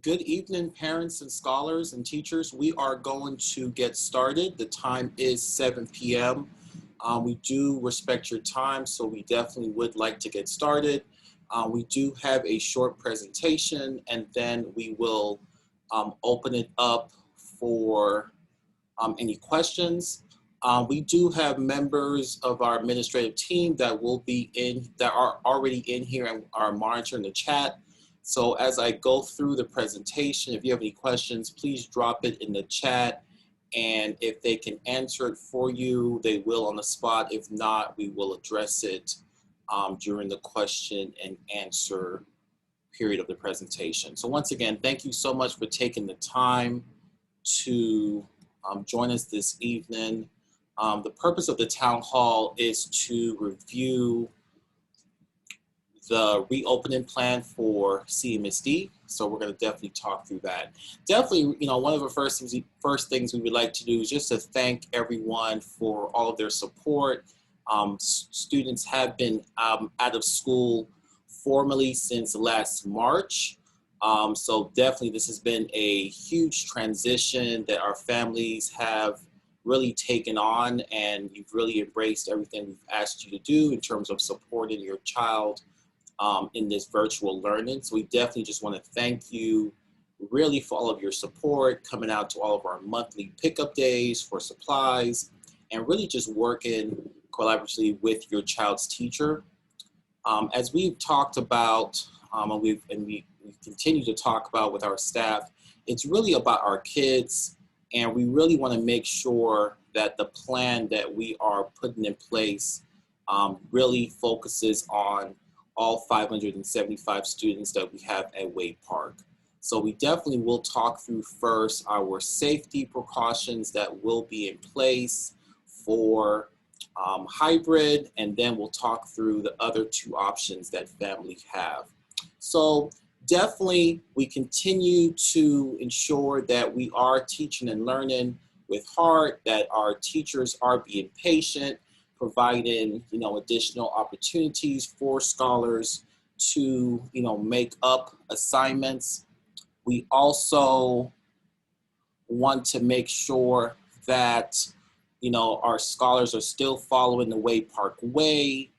Good evening, parents and scholars and teachers. We are going to get started. The time is 7 p.m. We do respect your time, so we definitely would like to get started. We do have a short presentation, and then we will open it up for any questions. We do have members of our administrative team that are already in here and are monitoring the chat. So as I go through the presentation, if you have any questions, please drop it in the chat. And if they can answer it for you, they will on the spot. If not, we will address it during the question and answer period of the presentation. So once again, thank you so much for taking the time to join us this evening. The purpose of the town hall is to review the reopening plan for CMSD. So we're going to definitely talk through that. Definitely, one of the first things we would like to do is just to thank everyone for all of their support. Students have been out of school formally since last March. So definitely this has been a huge transition that our families have really taken on, and you've really embraced everything we've asked you to do in terms of supporting your child in this virtual learning. So we definitely just want to thank you really for all of your support, coming out to all of our monthly pickup days for supplies, and really just working collaboratively with your child's teacher. As we've talked about, and we continue to talk about with our staff, it's really about our kids, and we really want to make sure that the plan that we are putting in place really focuses on all 575 students that we have at Wade Park. So we definitely will talk through first our safety precautions that will be in place for hybrid, and then we'll talk through the other two options that families have. So definitely we continue to ensure that we are teaching and learning with heart, that our teachers are being patient, providing additional opportunities for scholars to make up assignments. We also want to make sure that our scholars are still following the Wade Park Way.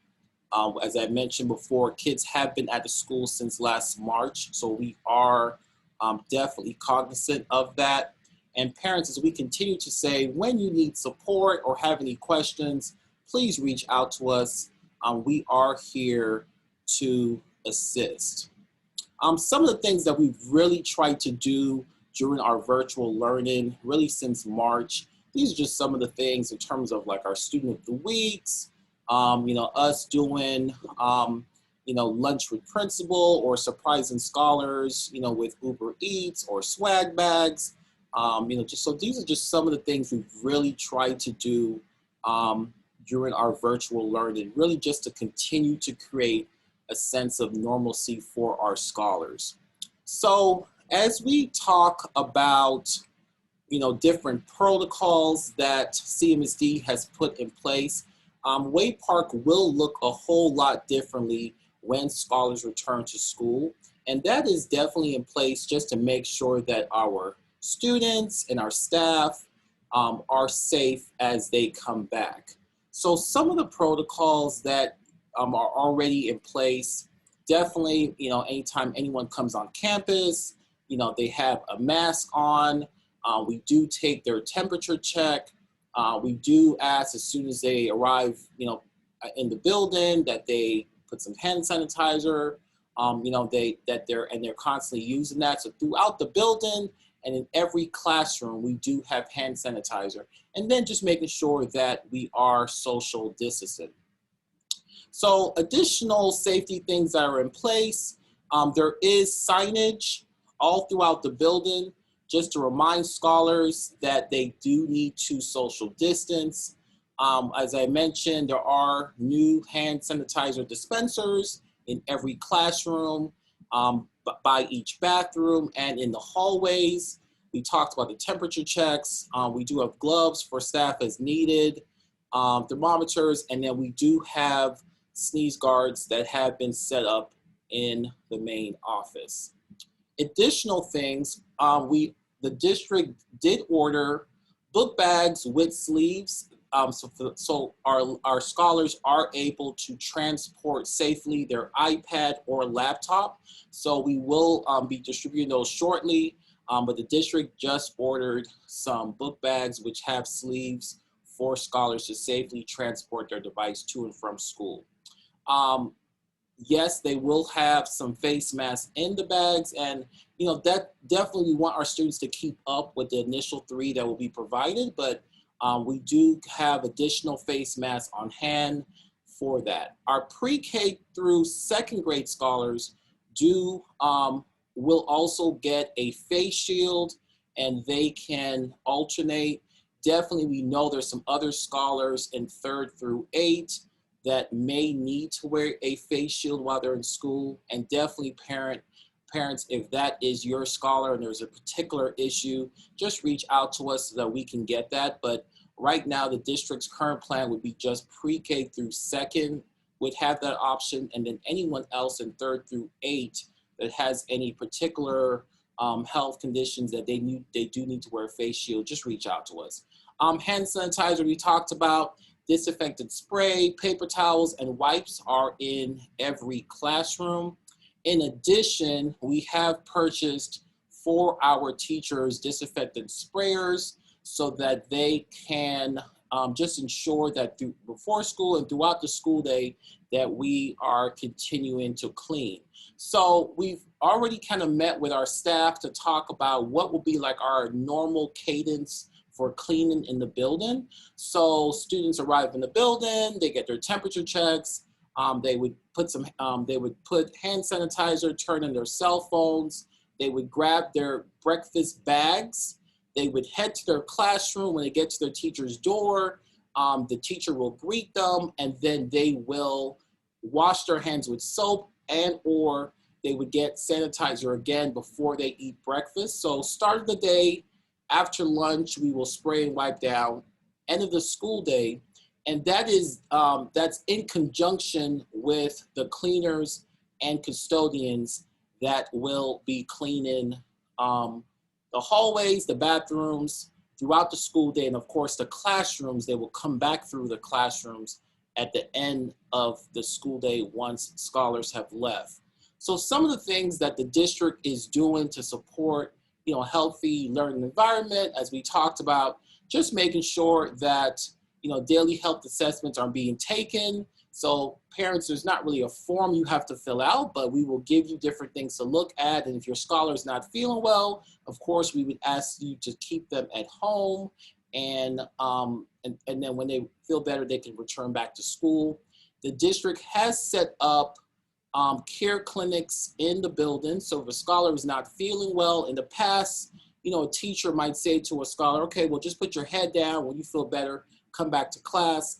As I mentioned before, kids have been at the school since last March, so we are definitely cognizant of that. And parents, as we continue to say, when you need support or have any questions, please reach out to us. We are here to assist. Some of the things that we've really tried to do during our virtual learning, really since March, these are just some of the things in terms of like our student of the weeks, us doing, lunch with principal or surprising scholars, with Uber Eats or swag bags. So these are just some of the things we've really tried to do during our virtual learning, really just to continue to create a sense of normalcy for our scholars. So as we talk about, different protocols that CMSD has put in place, Wade Park will look a whole lot differently when scholars return to school. And that is definitely in place just to make sure that our students and our staff are safe as they come back. So some of the protocols that are already in place, definitely, anytime anyone comes on campus, they have a mask on. We do take their temperature check. We do ask as soon as they arrive, in the building, that they put some hand sanitizer. They're constantly using that. So throughout the building and in every classroom, we do have hand sanitizer. And then just making sure that we are social distancing. So additional safety things that are in place, there is signage all throughout the building, just to remind scholars that they do need to social distance. As I mentioned, there are new hand sanitizer dispensers in every classroom, by each bathroom and in the hallways. We talked about the temperature checks. We do have gloves for staff as needed, thermometers, and then we do have sneeze guards that have been set up in the main office. Additional things, the district did order book bags with sleeves, so our scholars are able to transport safely their iPad or laptop. So we will be distributing those shortly, but the district just ordered some book bags which have sleeves for scholars to safely transport their device to and from school. Yes, they will have some face masks in the bags, and that definitely we want our students to keep up with the initial 3 that will be provided, but we do have additional face masks on hand for that. Our pre-K through 2nd grade scholars will also get a face shield, and they can alternate. Definitely, we know there's some other scholars in 3rd through 8 that may need to wear a face shield while they're in school, and definitely parents, if that is your scholar and there's a particular issue, just reach out to us so that we can get that. But right now, the district's current plan would be just pre-K through 2nd would have that option, and then anyone else in 3rd through 8 that has any particular health conditions that they do need to wear a face shield, just reach out to us. Hand sanitizer we talked about. Disinfectant spray, paper towels, and wipes are in every classroom. In addition, we have purchased for our teachers disinfectant sprayers so that they can just ensure that before school and throughout the school day that we are continuing to clean. So we've already kind of met with our staff to talk about what will be like our normal cadence for cleaning in the building. So students arrive in the building, they get their temperature checks, they would put hand sanitizer, turn in their cell phones, they would grab their breakfast bags, they would head to their classroom. When they get to their teacher's door, the teacher will greet them, and then they will wash their hands with soap, and or they would get sanitizer again before they eat breakfast. So start of the day, after lunch, we will spray and wipe down. End of the school day, and that's in conjunction with the cleaners and custodians that will be cleaning the hallways, the bathrooms throughout the school day, and of course the classrooms. They will come back through the classrooms at the end of the school day once scholars have left. So some of the things that the district is doing to support healthy learning environment, as we talked about, just making sure that, daily health assessments are being taken. So parents, there's not really a form you have to fill out, but we will give you different things to look at. And if your scholar is not feeling well, of course, we would ask you to keep them at home. And then when they feel better, they can return back to school. The district has set up care clinics in the building. So if a scholar is not feeling well, in the past, a teacher might say to a scholar, okay, well, just put your head down. When you feel better, come back to class.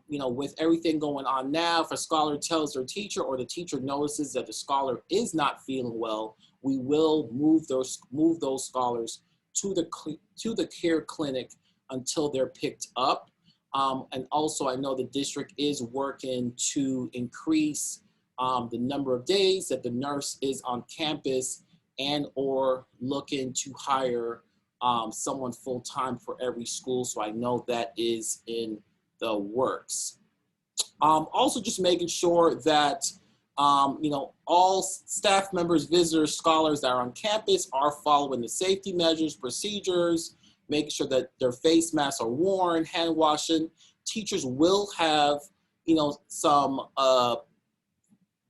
With everything going on now, if a scholar tells their teacher or the teacher notices that the scholar is not feeling well, we will move those scholars to the care clinic until they're picked up. And also, I know the district is working to increase the number of days that the nurse is on campus, and or looking to hire someone full-time for every school. So I know that is in the works. Also just making sure that all staff members, visitors, scholars that are on campus are following the safety measures, procedures, making sure that their face masks are worn, hand washing. Teachers will have some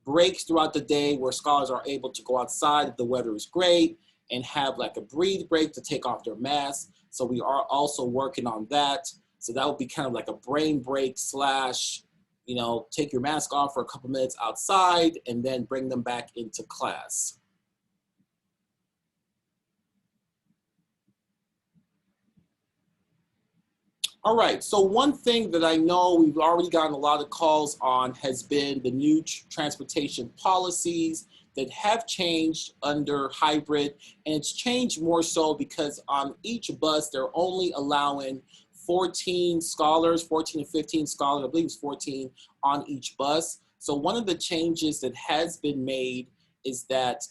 breaks throughout the day where scholars are able to go outside if the weather is great and have like a breathe break to take off their masks. So we are also working on that. So that would be kind of like a brain break slash, take your mask off for a couple minutes outside and then bring them back into class. All right, so one thing that I know we've already gotten a lot of calls on has been the new transportation policies that have changed under hybrid, and it's changed more so because on each bus, they're only allowing 14 scholars, 14 to 15 scholars, I believe it's 14 on each bus. So one of the changes that has been made is that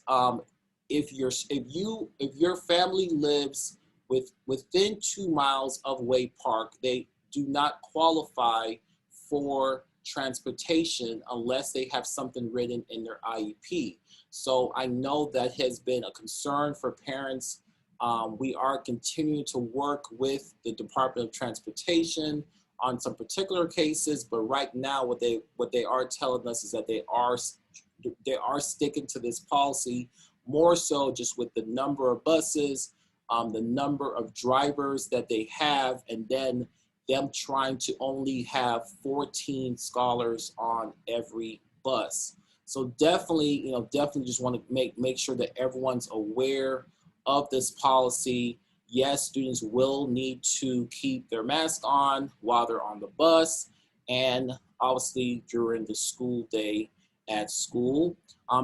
if your family lives within 2 miles of Wade Park, they do not qualify for transportation unless they have something written in their IEP. So I know that has been a concern for parents. We are continuing to work with the Department of Transportation on some particular cases, but right now what they are telling us is that they are sticking to this policy, more so just with the number of buses, the number of drivers that they have, and then them trying to only have 14 scholars on every bus. So definitely, definitely just want to make sure that everyone's aware of this policy. Yes, students will need to keep their mask on while they're on the bus and obviously during the school day at school.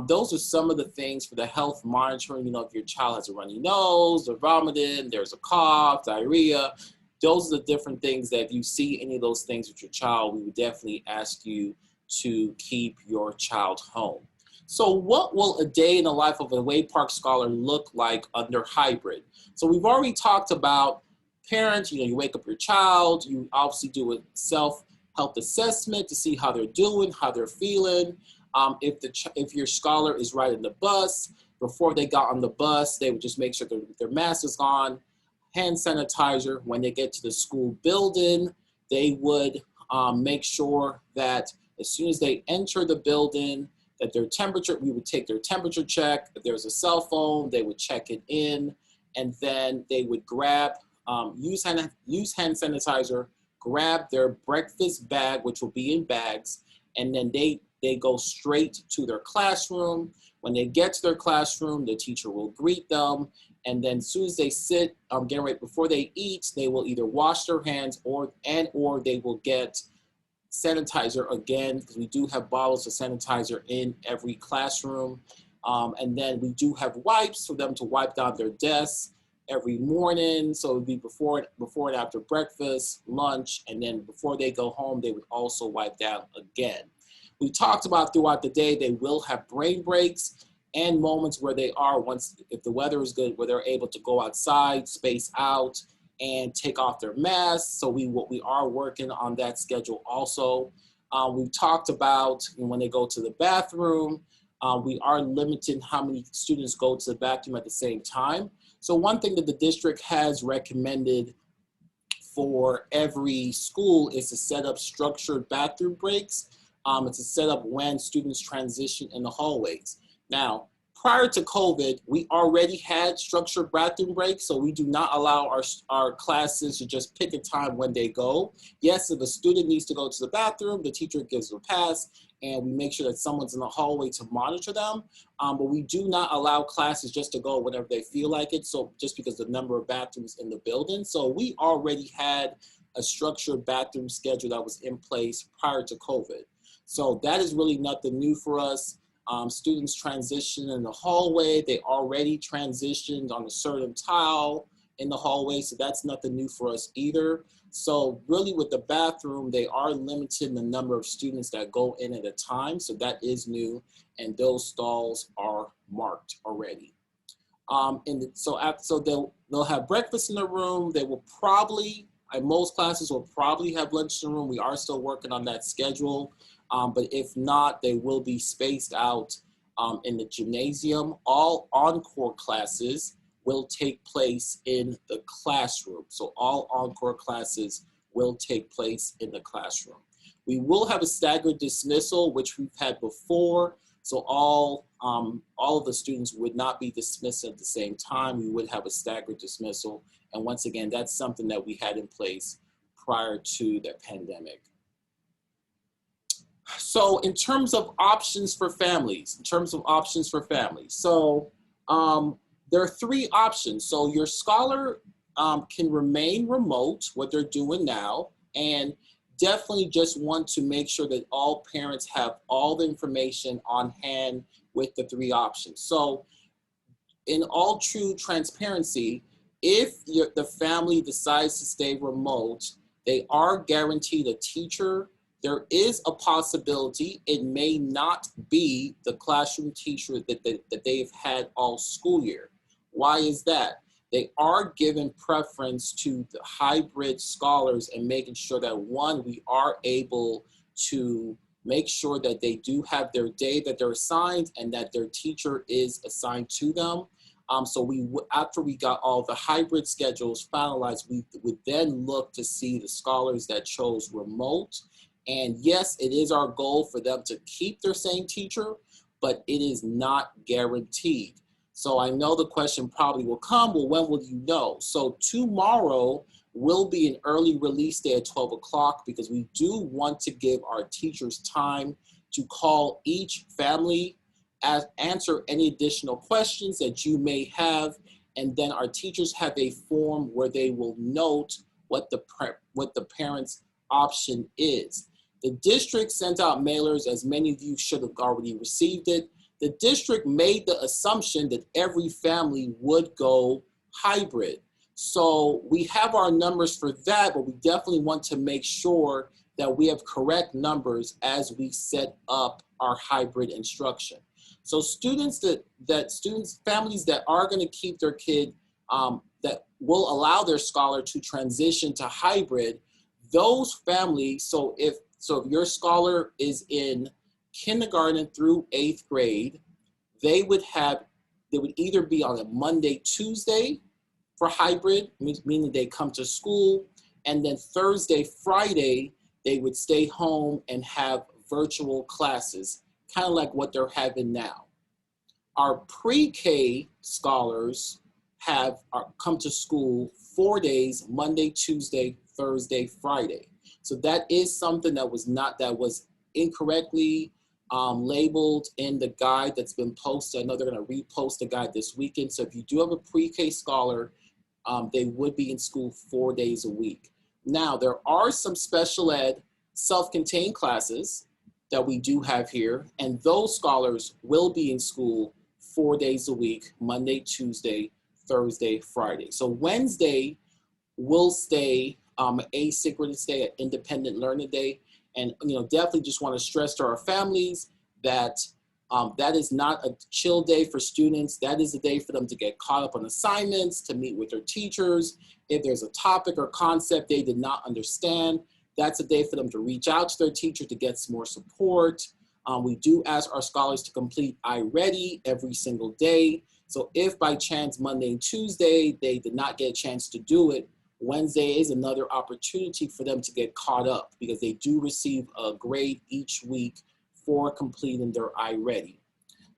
Those are some of the things for the health monitoring. If your child has a runny nose, they're vomiting, there's a cough, diarrhea, those are the different things that if you see any of those things with your child, we would definitely ask you to keep your child home. So what will a day in the life of a Wade Park scholar look like under hybrid? So we've already talked about parents, you wake up your child, you obviously do a self-health assessment to see how they're doing, how they're feeling. If your scholar is riding the bus, before they got on the bus, they would just make sure their mask is on, hand sanitizer. When they get to the school building, they would make sure that as soon as they enter the building, that their temperature, we would take their temperature check. If there's a cell phone, they would check it in, and then they would use hand sanitizer, grab their breakfast bag, which will be in bags, and then they go straight to their classroom. When they get to their classroom, the teacher will greet them, and then as soon as they sit, get ready, before they eat, they will either wash their hands or they will get sanitizer again, because we do have bottles of sanitizer in every classroom. And then we do have wipes for them to wipe down their desks every morning. So it would be before and after breakfast, lunch, and then before they go home, they would also wipe down again. We talked about throughout the day, they will have brain breaks and moments where they are, if the weather is good, where they're able to go outside, space out, and take off their masks. So we are working on that schedule also. We've talked about when they go to the bathroom, we are limiting how many students go to the bathroom at the same time. So one thing that the district has recommended for every school is to set up structured bathroom breaks. It's a setup when students transition in the hallways. Now, prior to COVID, we already had structured bathroom breaks, so we do not allow our classes to just pick a time when they go. Yes, if a student needs to go to the bathroom, the teacher gives them a pass, and we make sure that someone's in the hallway to monitor them. But we do not allow classes just to go whenever they feel like it, so just because the number of bathrooms in the building. So we already had a structured bathroom schedule that was in place prior to COVID. So that is really nothing new for us. Students transition in the hallway. They already transitioned on a certain tile in the hallway, so that's nothing new for us either. So really with the bathroom, they are limiting the number of students that go in at a time, so that is new, and those stalls are marked already. So they'll have breakfast in the room. They will probably, most classes will probably have lunch in the room. We are still working on that schedule. But if not, they will be spaced out in the gymnasium. All encore classes will take place in the classroom. So all encore classes will take place in the classroom. We will have a staggered dismissal, which we've had before. So all of the students would not be dismissed at the same time. We would have a staggered dismissal. And once again, that's something that we had in place prior to the pandemic. So in terms of options for families, so there are 3 options. So your scholar can remain remote, what they're doing now, and definitely just want to make sure that all parents have all the information on hand with the 3 options. So in all true transparency, if the family decides to stay remote, they are guaranteed a teacher there is a possibility it may not be the classroom teacher that they've had all school year. Why is that? They are given preference to the hybrid scholars and making sure that, one, we are able to make sure that they do have their day that they're assigned and that their teacher is assigned to them. So after we got all the hybrid schedules finalized, we would then look to see the scholars that chose remote. And yes, it is our goal for them to keep their same teacher, but it is not guaranteed. So I know the question probably will come, well, when will you know? So tomorrow will be an early release day at 12 o'clock because we do want to give our teachers time to call each family, answer any additional questions that you may have, and then our teachers have a form where they will note what the parents' option is. The district sent out mailers, as many of you should have already received it. The district made the assumption that every family would go hybrid. So we have our numbers for that, but we definitely want to make sure that we have correct numbers as we set up our hybrid instruction. So families that are going to keep their kid, that will allow their scholar to transition to hybrid, those families, so if your scholar is in kindergarten through 8th grade, they would either be on a Monday, Tuesday for hybrid, meaning they come to school, and then Thursday, Friday, they would stay home and have virtual classes, kind of like what they're having now. Our pre-K scholars come to school 4 days, Monday, Tuesday, Thursday, Friday. So that is something that was incorrectly labeled in the guide that's been posted. I know they're going to repost the guide this weekend. So if you do have a pre-K scholar, they would be in school 4 days a week. Now, there are some special ed self-contained classes that we do have here, and those scholars will be in school 4 days a week, Monday, Tuesday, Thursday, Friday. So Wednesday will stay asynchronous day, an independent learning day. And definitely just want to stress to our families that that is not a chill day for students. That is a day for them to get caught up on assignments, to meet with their teachers. If there's a topic or concept they did not understand, that's a day for them to reach out to their teacher to get some more support. We do ask our scholars to complete iReady every single day. So if by chance Monday and Tuesday they did not get a chance to do it, Wednesday is another opportunity for them to get caught up because they do receive a grade each week for completing their iReady.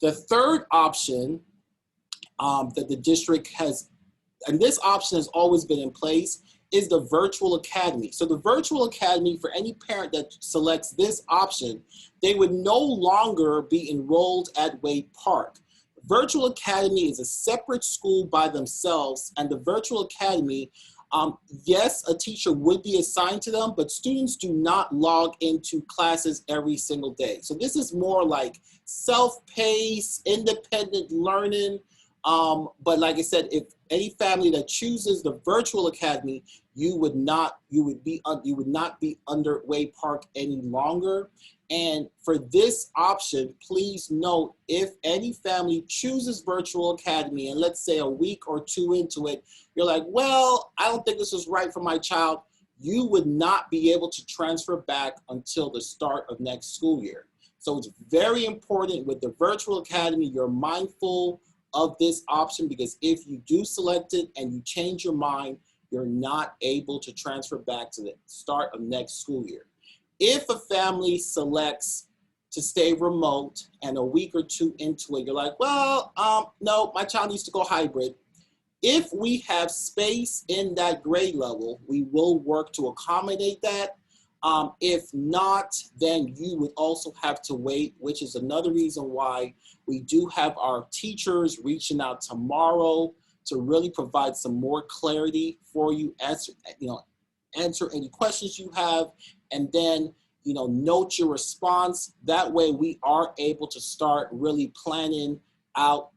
The third option that the district has, and this option has always been in place, is the virtual academy. So the virtual academy, for any parent that selects this option, they would no longer be enrolled at Wade Park. Virtual academy is a separate school by themselves, and the virtual academy, yes, a teacher would be assigned to them, but students do not log into classes every single day. So this is more like self-paced, independent learning. But like I said, if any family that chooses the virtual academy, you would not be under Wade Park any longer. And for this option, please note, if any family chooses virtual academy, and let's say a week or two into it, you're like, well, I don't think this is right for my child, you would not be able to transfer back until the start of next school year. So it's very important with the virtual academy, you're mindful of this option, because if you do select it and you change your mind, you're not able to transfer back to the start of next school year. If a family selects to stay remote and a week or two into it, you're like, well, no, my child needs to go hybrid. If we have space in that grade level, we will work to accommodate that. If not, then you would also have to wait, which is another reason why we do have our teachers reaching out tomorrow to really provide some more clarity for you, answer any questions you have, and then note your response. That way we are able to start really planning out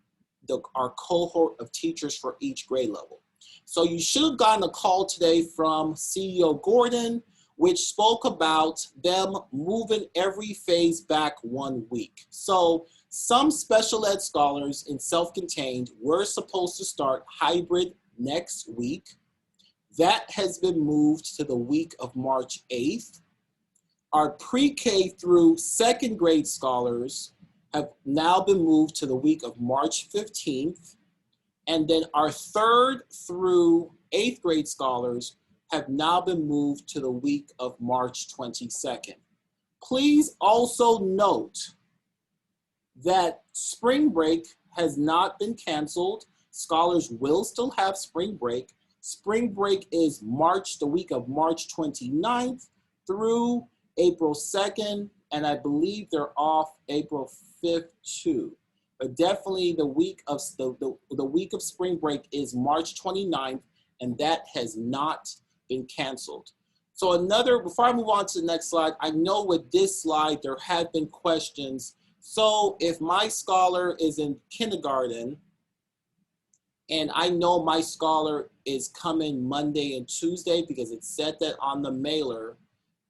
our cohort of teachers for each grade level. So you should have gotten a call today from CEO Gordon. which spoke about them moving every phase back 1 week. So some special ed scholars in self-contained were supposed to start hybrid next week. That has been moved to the week of March 8th. Our pre-K through second grade scholars have now been moved to the week of March 15th. And then our third through eighth grade scholars have now been moved to the week of March 22nd. Please also note that spring break has not been canceled. Scholars will still have spring break. Spring break is the week of March 29th through April 2nd, and I believe they're off April 5th too. But definitely the week of the week of spring break is March 29th, and that has not been canceled. So before I move on to the next slide, I know with this slide there have been questions. So if my scholar is in kindergarten, and I know my scholar is coming Monday and Tuesday because it said that on the mailer,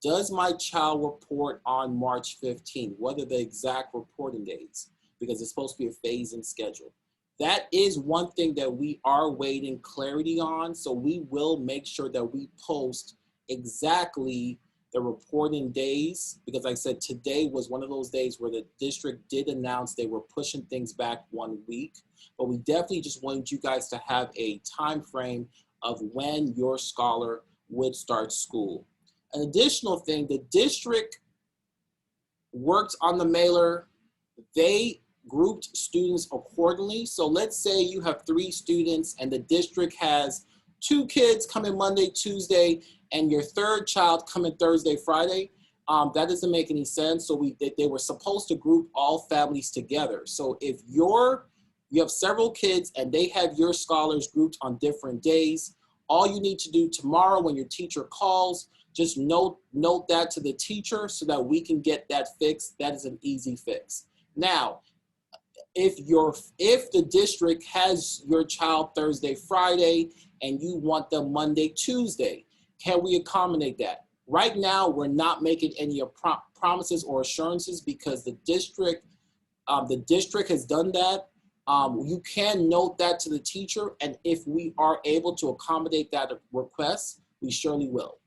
does my child report on March 15th? What are the exact reporting dates? Because it's supposed to be a phase-in schedule. That is one thing that we are waiting clarity on. So we will make sure that we post exactly the reporting days, because like I said, today was one of those days where the district did announce they were pushing things back 1 week. But we definitely just wanted you guys to have a time frame of when your scholar would start school. An additional thing, the district worked on the mailer. They grouped students accordingly. So let's say you have 3 students and the district has 2 kids coming Monday, Tuesday, and your third child coming Thursday, Friday. That doesn't make any sense. So they were supposed to group all families together. So if you have several kids and they have your scholars grouped on different days, all you need to do tomorrow when your teacher calls, just note that to the teacher so that we can get that fixed. That is an easy fix. Now, if the district has your child Thursday, Friday, and you want them Monday, Tuesday, can we accommodate that? Right now, we're not making any promises or assurances because the district has done that. You can note that to the teacher, and if we are able to accommodate that request, we surely will.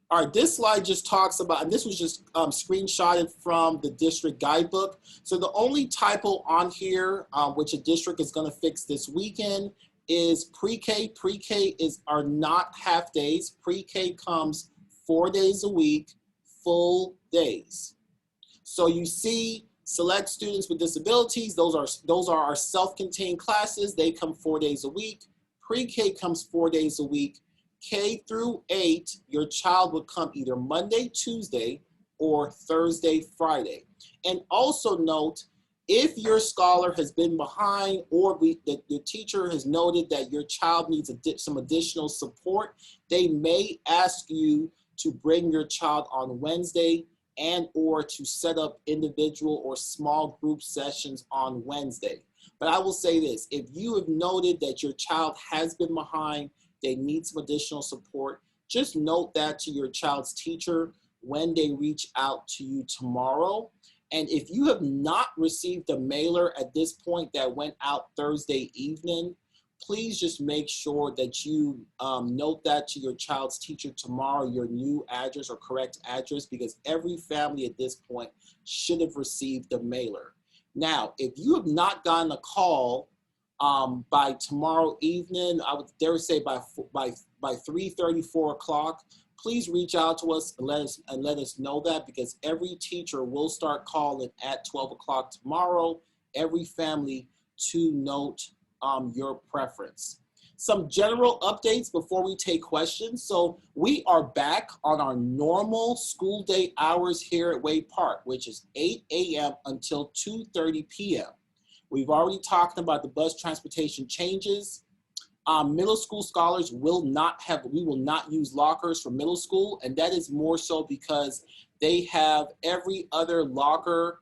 All right, this slide just talks about, and this was just screenshotted from the district guidebook. So the only typo on here, which a district is gonna fix this weekend, is pre-K. Pre-K are not half days. Pre-K comes 4 days a week, full days. So you see select students with disabilities, those are our self-contained classes. They come 4 days a week. Pre-K comes 4 days a week. K through 8, your child would come either Monday, Tuesday, or Thursday, Friday. And also note, if your scholar has been behind or the teacher has noted that your child needs some additional support, they may ask you to bring your child on Wednesday and or to set up individual or small group sessions on Wednesday. But I will say this, if you have noted that your child has been behind, they need some additional support, just note that to your child's teacher when they reach out to you tomorrow. And if you have not received a mailer at this point that went out Thursday evening, please just make sure that you note that to your child's teacher tomorrow, your new address or correct address, because every family at this point should have received a mailer. Now, if you have not gotten a call by tomorrow evening, I would dare say by 3:30, 4 o'clock, please reach out to us and let us know that, because every teacher will start calling at 12 o'clock tomorrow, every family to note your preference. Some general updates before we take questions. So we are back on our normal school day hours here at Wade Park, which is 8 a.m. until 2:30 p.m. We've already talked about the bus transportation changes. Middle school scholars we will not use lockers for middle school, and that is more so because they have every other locker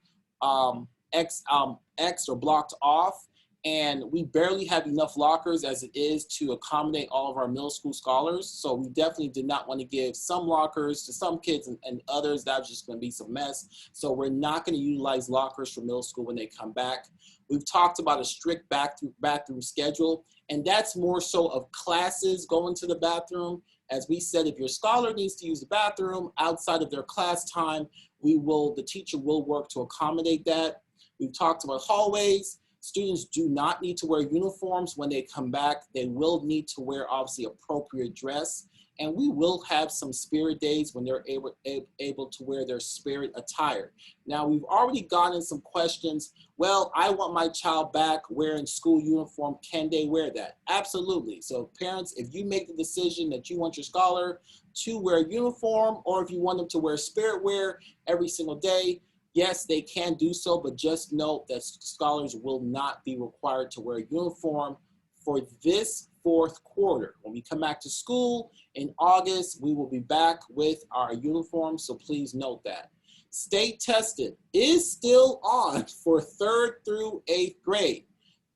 X or blocked off, And we barely have enough lockers as it is to accommodate all of our middle school scholars. So we definitely did not want to give some lockers to some kids and others. That was just going to be some mess. So we're not going to utilize lockers for middle school when they come back. We've talked about a strict bathroom schedule, and that's more so of classes going to the bathroom. As we said, if your scholar needs to use the bathroom outside of their class time, the teacher will work to accommodate that. We've talked about hallways. Students do not need to wear uniforms when they come back. They will need to wear, obviously, appropriate dress. And we will have some spirit days when they're able to wear their spirit attire. Now, we've already gotten some questions. Well, I want my child back wearing school uniform. Can they wear that? Absolutely. So parents, if you make the decision that you want your scholar to wear a uniform, or if you want them to wear spirit wear every single day, yes, they can do so, but just note that scholars will not be required to wear a uniform for this fourth quarter. When we come back to school in August, we will be back with our uniforms, so please note that. State testing is still on for 3rd through 8th grade.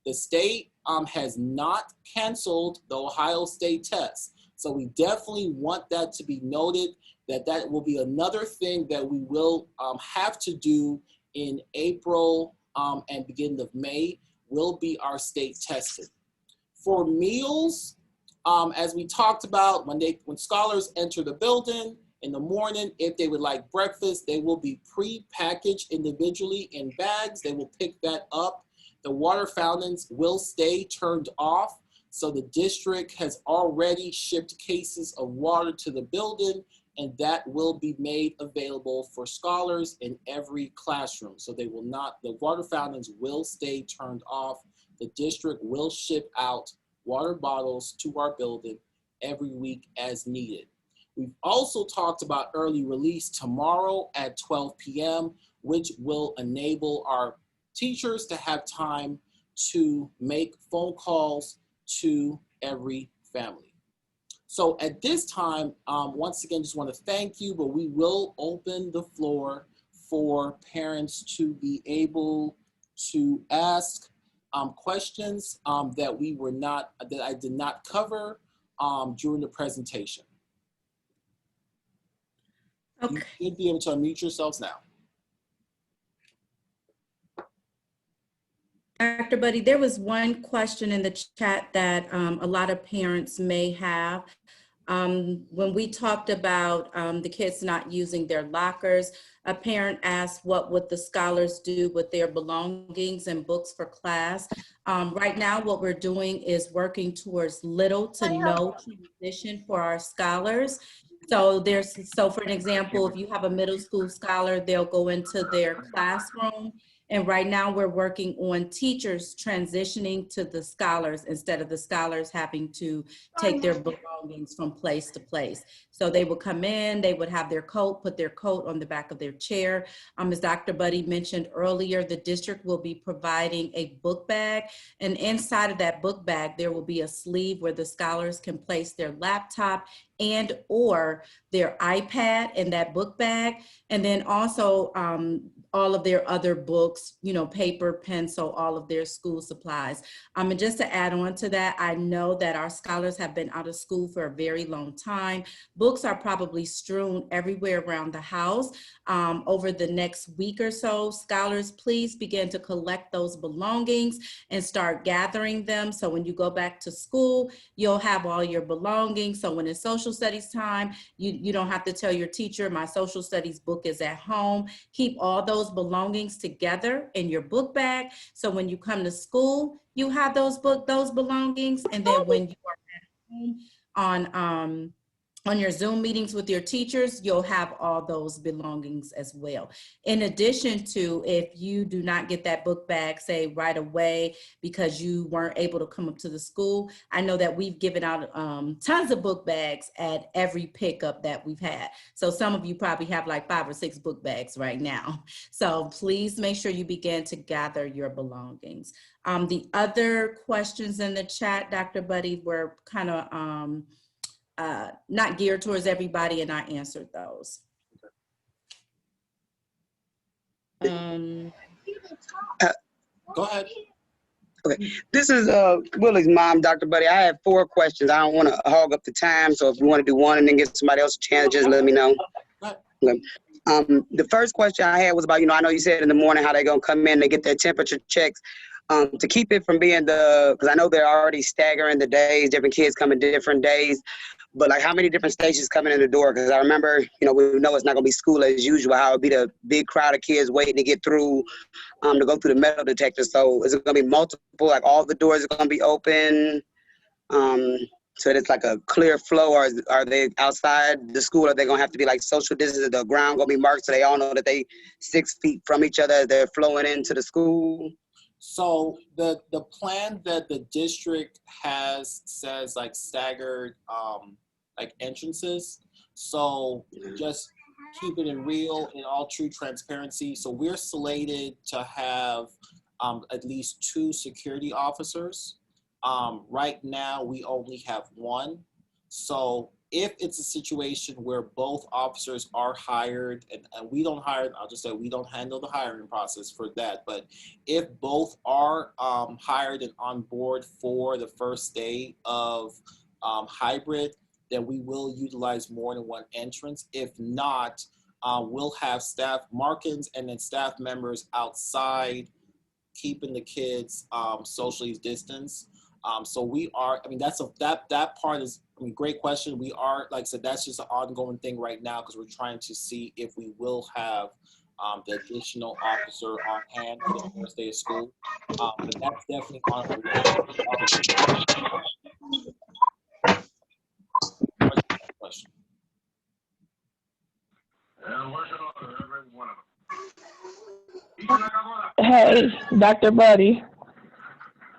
The state has not canceled the Ohio State test. So we definitely want that to be noted, that will be another thing that we will have to do in April and beginning of May, will be our state testing. For meals, as we talked about, when scholars enter the building in the morning, if they would like breakfast, they will be pre-packaged individually in bags. They will pick that up. The water fountains will stay turned off. So the district has already shipped cases of water to the building, and that will be made available for scholars in every classroom. So the water fountains will stay turned off. The district will ship out water bottles to our building every week as needed. We've also talked about early release tomorrow at 12 p.m., which will enable our teachers to have time to make phone calls to every family. So at this time, once again, just want to thank you, but we will open the floor for parents to be able to ask questions that I did not cover during the presentation. Okay. You should be able to unmute yourselves now. Dr. Buddy, there was one question in the chat that a lot of parents may have. When we talked about the kids not using their lockers, a parent asked what would the scholars do with their belongings and books for class. Right now, what we're doing is working towards little to no transition for our scholars. So for an example, if you have a middle school scholar, they'll go into their classroom. And right now we're working on teachers transitioning to the scholars instead of the scholars having to take their belongings from place to place. So they would come in, they would have their coat, put their coat on the back of their chair. As Dr. Buddy mentioned earlier, the district will be providing a book bag. And inside of that book bag, there will be a sleeve where the scholars can place their laptop and or their iPad in that book bag. And then also all of their other books, paper, pencil, all of their school supplies. And just to add on to that, I know that our scholars have been out of school for a very long time. Books are probably strewn everywhere around the house. Over the next week or so, scholars, please begin to collect those belongings and start gathering them. So when you go back to school, you'll have all your belongings. So when it's social studies time, you don't have to tell your teacher, my social studies book is at home. Keep all those belongings together in your book bag. So when you come to school, you have those belongings. And then when you are at home on your Zoom meetings with your teachers, you'll have all those belongings as well. In addition to, if you do not get that book bag, say right away, because you weren't able to come up to the school, I know that we've given out tons of book bags at every pickup that we've had. So some of you probably have like 5 or 6 book bags right now. So please make sure you begin to gather your belongings. The other questions in the chat, Dr. Buddy, were kind of, not geared towards everybody, and I answered those. Go ahead. Okay, this is Willie's mom, Dr. Buddy. I have 4 questions. I don't want to hog up the time, so if you want to do one and then give somebody else a chance, just let me know. Okay. The first question I had was about, I know you said in the morning how they're going to come in, they get their temperature checks. To keep it from being because I know they're already staggering the days, different kids come in different days, but like how many different stations coming in the door? Because I remember, we know it's not going to be school as usual, how it would be the big crowd of kids waiting to get through, to go through the metal detector. So is it going to be multiple, like all the doors are going to be open? So it's like a clear flow, or are they outside the school? Are they going to have to be like social distance? The ground going to be marked so they all know that they 6 feet from each other as they're flowing into the school? So the plan that the district has says like staggered like entrances. So just keep it in real, in all true transparency. So we're slated to have at least 2 security officers. Right now we only have 1. So if it's a situation where both officers are hired, and we don't hire, I'll just say we don't handle the hiring process for that, but if both are hired and on board for the first day of hybrid, then we will utilize more than 1 entrance. If not, we'll have staff markings and then staff members outside keeping the kids socially distanced. So we are, that part is, great question. We are, like I said, that's just an ongoing thing right now because we're trying to see if we will have the additional officer on hand for the first day of school. But that's definitely on our list. Question. Hey, Dr. Buddy.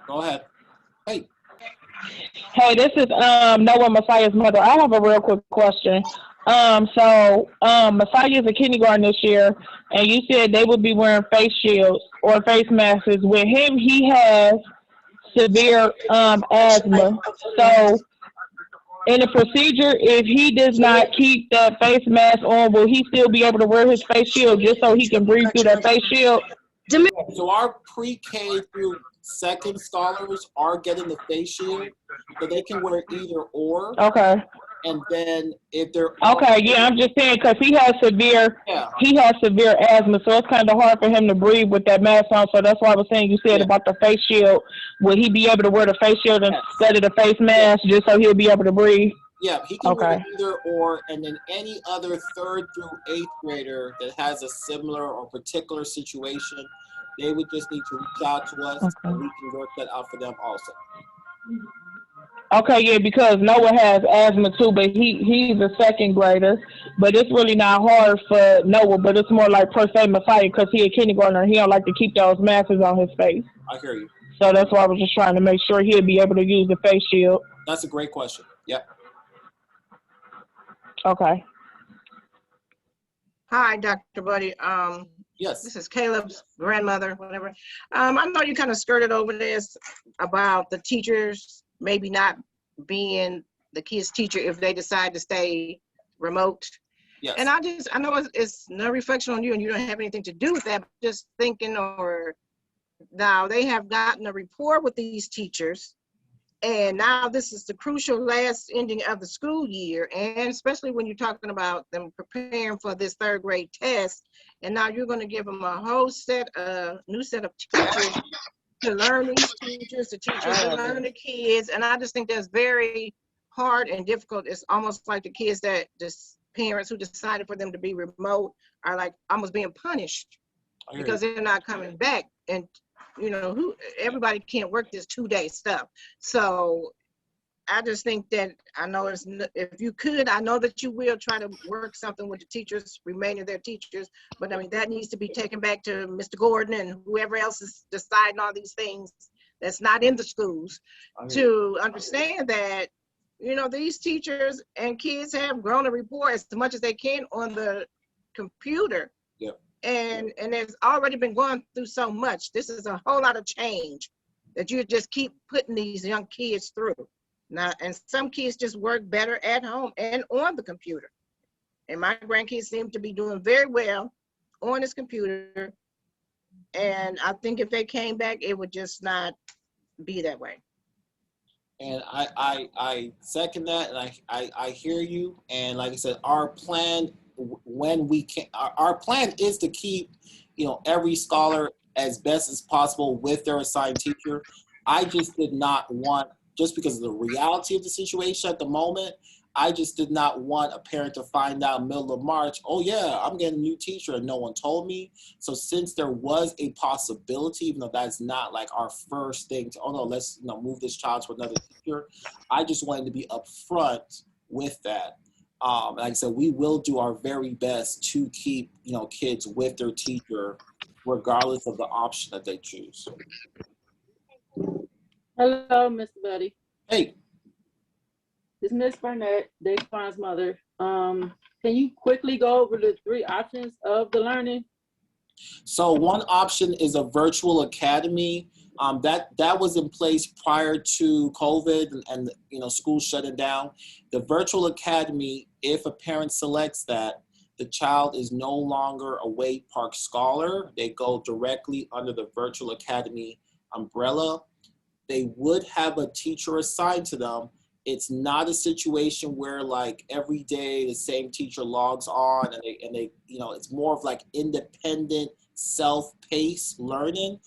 Go ahead. Hey. Hey, this is Noah Messiah's mother. I have a real quick question. Messiah is a kindergarten this year, and you said they would be wearing face shields or face masks. With him, he has severe asthma. So, in the procedure, if he does not keep that face mask on, will he still be able to wear his face shield just so he can breathe through that face shield? So our pre-K through 2nd scholars are getting the face shield, so they can wear either or. Okay. And then if they're okay, yeah, I'm just saying because he has severe asthma, so it's kind of hard for him to breathe with that mask on. So that's why I was saying you said about the face shield. Would he be able to wear the face shield instead of the face mask just so he'll be able to breathe? Yeah, he can wear either or, and then any other 3rd through 8th grader that has a similar or particular situation, they would just need to reach out to us, and we can work that out for them also. Okay, yeah, because Noah has asthma too, but he's a 2nd grader. But it's really not hard for Noah, but it's more like per se Messiah because he a kindergartner. He don't like to keep those masks on his face. I hear you. So that's why I was just trying to make sure he'll be able to use the face shield. That's a great question. Yep. Okay. Hi, Dr. Buddy. Yes. This is Caleb's grandmother, whatever. I know you kind of skirted over this about the teachers maybe not being the kids' teacher if they decide to stay remote. Yes. And I know it's no reflection on you and you don't have anything to do with that, but just thinking now they have gotten a rapport with these teachers. And now this is the crucial last ending of the school year. And especially when you're talking about them preparing for this 3rd grade test. And now you're going to give them a whole new set of teachers to learn these teachers, the teachers to learn the kids. And I just think that's very hard and difficult. It's almost like the kids that just parents who decided for them to be remote are like almost being punished because they're not coming back. And everybody can't work this 2-day stuff. So I just think that if you could, I know that you will try to work something with the teachers, remaining their teachers, but that needs to be taken back to Mr. Gordon and whoever else is deciding all these things that's not in the schools to understand that, these teachers and kids have grown a rapport as much as they can on the computer. Yep. And it's already been going through so much. This is a whole lot of change that you just keep putting these young kids through. Now, and some kids just work better at home and on the computer. And my grandkids seem to be doing very well on this computer. And I think if they came back, it would just not be that way. And I second that, and I hear you. And like I said, our plan when we can, our plan is to keep, every scholar as best as possible with their assigned teacher. I just did not want, just because of the reality of the situation at the moment, I just did not want a parent to find out middle of March, oh yeah, I'm getting a new teacher and no one told me. So since there was a possibility, even though that's not like our first thing to, oh no, let's move this child to another teacher, I just wanted to be upfront with that. Like I said, we will do our very best to keep kids with their teacher, regardless of the option that they choose. Hello, Mr. Buddy. Hey. This is Miss Burnett, Dave Farn's mother. Can you quickly go over the 3 options of the learning? So one option is a virtual academy. That was in place prior to COVID and schools shutting down. The virtual academy, if a parent selects that, the child is no longer a Wade Park scholar. They go directly under the virtual academy umbrella. They would have a teacher assigned to them. It's not a situation where like every day the same teacher logs on and they it's more of like independent, self-paced learning,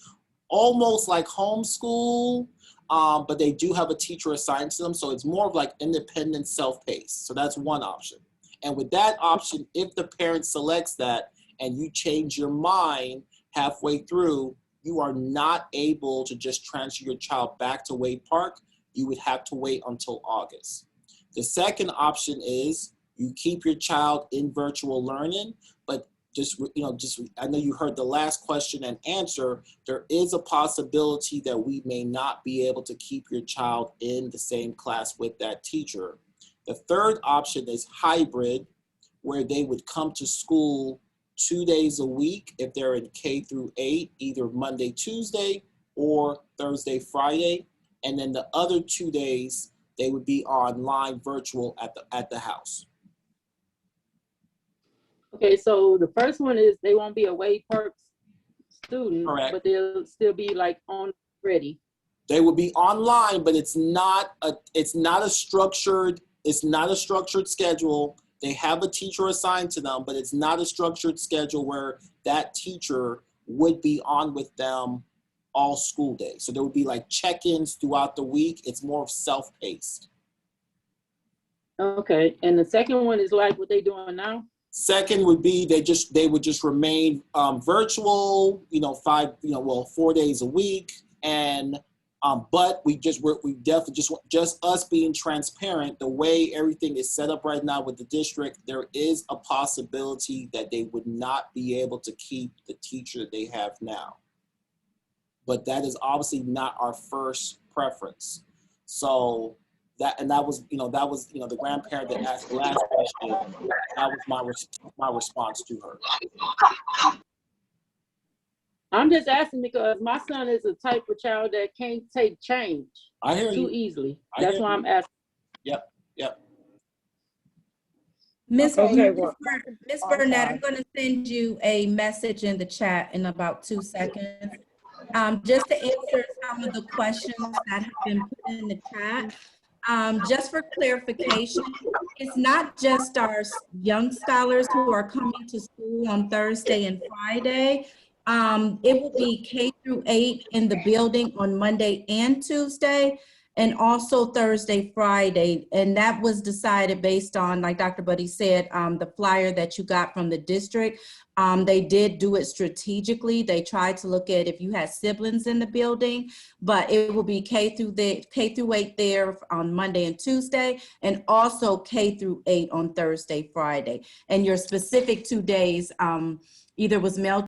almost like homeschool, but they do have a teacher assigned to them. So it's more of like independent, self-paced. So that's one option. And with that option, if the parent selects that and you change your mind halfway through, you are not able to just transfer your child back to Wade Park. You would have to wait until August. The second option is you keep your child in virtual learning, but I know you heard the last question and answer, there is a possibility that we may not be able to keep your child in the same class with that teacher. The third option is hybrid, where they would come to school 2 days a week if they're in K through 8, either Monday, Tuesday, or Thursday, Friday. And then the other 2 days, they would be online virtual at the house. Okay, so the first one is they won't be a Wade Park student, Correct. But they'll still be like on ready. They would be online, but it's not a structured schedule. They have a teacher assigned to them, but it's not a structured schedule where that teacher would be on with them all school day. So there would be like check-ins throughout the week. It's more of self-paced. Okay, and the second one is like what they doing now? Second would be they would just remain virtual, 4 days a week, and but we definitely just us being transparent. The way everything is set up right now with the district, there is a possibility that they would not be able to keep the teacher that they have now. But that is obviously not our first preference. So that was the grandparent that asked the last question. That was my response to her. I'm just asking because my son is a type of child that can't take change too easily. That's why I'm asking. Yep. Miss Okay, Burnett, I'm going to send you a message in the chat in about 2 seconds. Just to answer some of the questions that have been put in the chat. Just for clarification, it's not just our young scholars who are coming to school on Thursday and Friday. It will be K through 8 in the building on Monday and Tuesday, and also Thursday, Friday. And that was decided based on, like Dr. Buddy said, the flyer that you got from the district. They did do it strategically. They tried to look at if you had siblings in the building, but it will be K through 8 there on Monday and Tuesday, and also K through 8 on Thursday, Friday. And your specific 2 days either was mail